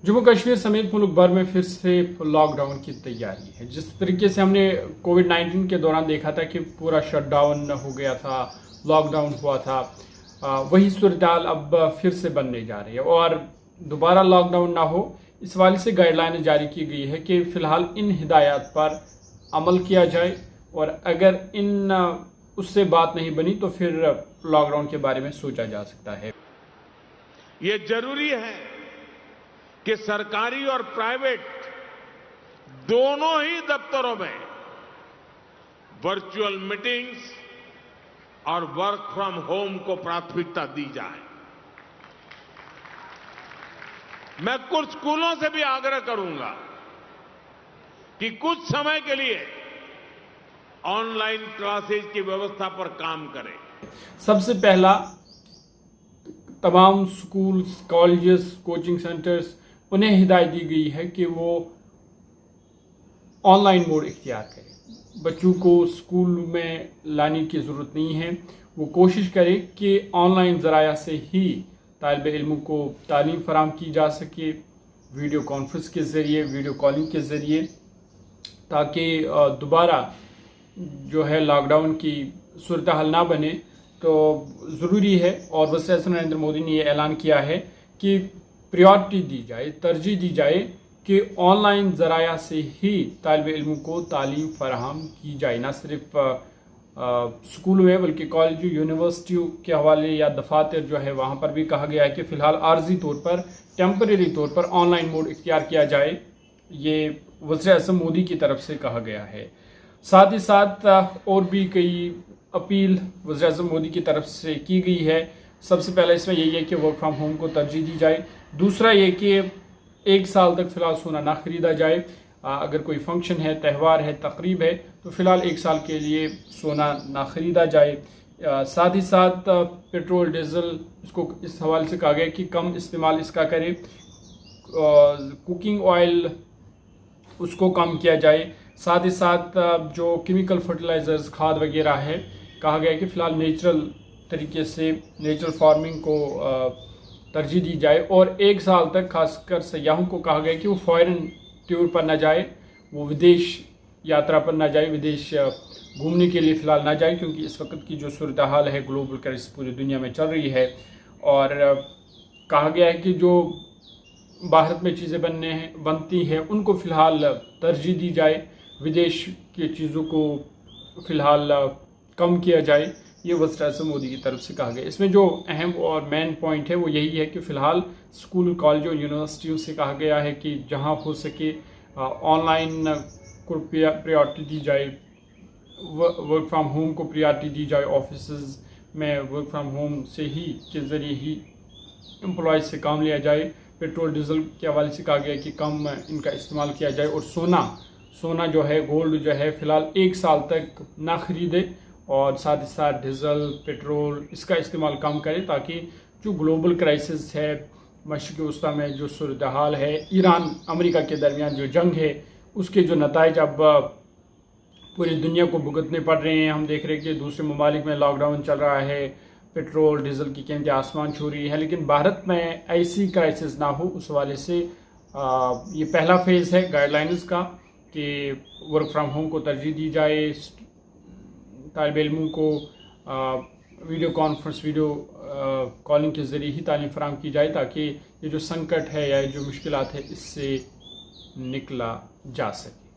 जम्मू कश्मीर समेत मुल्क भर में फिर से लॉकडाउन की तैयारी है। जिस तरीके से हमने कोविड-19 के दौरान देखा था कि पूरा शटडाउन हो गया था, लॉकडाउन हुआ था, वही सूरत-हाल अब फिर से बनने जा रही है और दोबारा लॉकडाउन ना हो इस वाले से गाइडलाइन जारी की गई है कि फ़िलहाल इन हिदायत पर अमल किया जाए और अगर इन उससे बात नहीं बनी तो फिर लॉकडाउन के बारे में सोचा जा सकता है। ये जरूरी है कि सरकारी और प्राइवेट दोनों ही दफ्तरों में वर्चुअल मीटिंग्स और वर्क फ्रॉम होम को प्राथमिकता दी जाए। मैं कुछ स्कूलों से भी आग्रह करूंगा कि कुछ समय के लिए ऑनलाइन क्लासेज की व्यवस्था पर काम करें। सबसे पहला तमाम स्कूल्स, कॉलेजेस, कोचिंग सेंटर्स उन्हें हिदायत दी गई है कि वो ऑनलाइन मोड इख्तियार करें। बच्चों को स्कूल में लाने की ज़रूरत नहीं है। वो कोशिश करें कि ऑनलाइन ज़राया से ही तालिब इल्मों को तालीम फराम की जा सके, वीडियो कॉन्फ्रेंस के ज़रिए, वीडियो कॉलिंग के ज़रिए, ताकि दोबारा जो है लॉकडाउन की सूरत हाल ना बने। तो ज़रूरी है और वज़ीर-ए-आज़म नरेंद्र मोदी ने ये ऐलान किया है कि प्रायोरिटी दी जाए, तरजीह दी जाए कि ऑनलाइन ज़राया से ही तालिब इल्मों को तालीम फराहम की जाए। ना सिर्फ स्कूल में बल्कि कॉलेज, यूनिवर्सिटियों के हवाले या दफातर जो है वहाँ पर भी कहा गया है कि फ़िलहाल आर्जी तौर पर, टेम्परेरी तौर पर ऑनलाइन मोड इख्तियार किया जाए। ये वज़ीर-ए-आज़म मोदी की तरफ से कहा गया है। साथ ही साथ और भी कई अपील वज़ीर-ए-आज़म मोदी की तरफ से की गई है। सबसे पहले इसमें यही है कि वर्क फ्राम होम को तरजीह दी जाए। दूसरा ये कि 1 साल तक फ़िलहाल सोना ना ख़रीदा जाए। अगर कोई फंक्शन है, त्यौहार है, तकरीब है तो फ़िलहाल 1 साल के लिए सोना ना ख़रीदा जाए। साथ ही साथ पेट्रोल, डीज़ल, इसको इस हवाले से कहा गया कि कम इस्तेमाल इसका करें। कुकिंग ऑयल उसको कम किया जाए। साथ ही साथ जो केमिकल फर्टिलाइज़र्स, खाद वगैरह है, कहा गया है कि फ़िलहाल नेचुरल तरीके से, नेचुरल फार्मिंग को तरजीह दी जाए। और 1 साल तक खासकर सयाहों को कहा गया कि वो फॉरेन टूर पर ना जाए, वो विदेश यात्रा पर ना जाए, विदेश घूमने के लिए फ़िलहाल ना जाए, क्योंकि इस वक्त की जो सूरत हाल है, ग्लोबल क्राइसिस पूरी दुनिया में चल रही है। और कहा गया है कि जो भारत में चीज़ें बनती हैं उनको फ़िलहाल तरजीह दी जाए, विदेश की चीज़ों को फ़िलहाल कम किया जाए। ये वज़ीर-ए-आज़म मोदी की तरफ से कहा गया। इसमें जो अहम और मेन पॉइंट है वो यही है कि फ़िलहाल स्कूल, कॉलेज और यूनिवर्सिटियों से कहा गया है कि जहां हो सके ऑनलाइन को प्रायोरिटी दी जाए, वर्क फ्राम होम को प्रायोरिटी दी जाए। ऑफिसेज़ में वर्क फ्राम होम से ही के ज़रिए ही एम्प्लॉयज़ से काम लिया जाए। पेट्रोल, डीज़ल के हवाले से कहा गया कि कम इनका इस्तेमाल किया जाए। और सोना जो है, गोल्ड जो है, फ़िलहाल 1 साल तक ना ख़रीदे। और साथ ही साथ डीज़ल, पेट्रोल इसका इस्तेमाल कम करें, ताकि जो ग्लोबल क्राइसिस है, मशरिक़ वस्ता में जो सूरत हाल है, ईरान अमेरिका के दरमियान जो जंग है, उसके जो नताइज अब पूरी दुनिया को भुगतने पड़ रहे हैं। हम देख रहे हैं कि दूसरे ममालिक में लॉकडाउन चल रहा है, पेट्रोल, डीज़ल की कीमतें आसमान छू रही है, लेकिन भारत में ऐसी क्राइसिस ना हो, उस हवाले से ये पहला फेज़ है गाइडलाइंस का कि वर्क फ्राम होम को तरजीह दी जाए, तालिब इल्मों को वीडियो कॉन्फ्रेंस, वीडियो कॉलिंग के ज़रिए ही तालीम फराहम की जाए, ताकि ये जो संकट है या जो मुश्किलात है इससे निकला जा सके।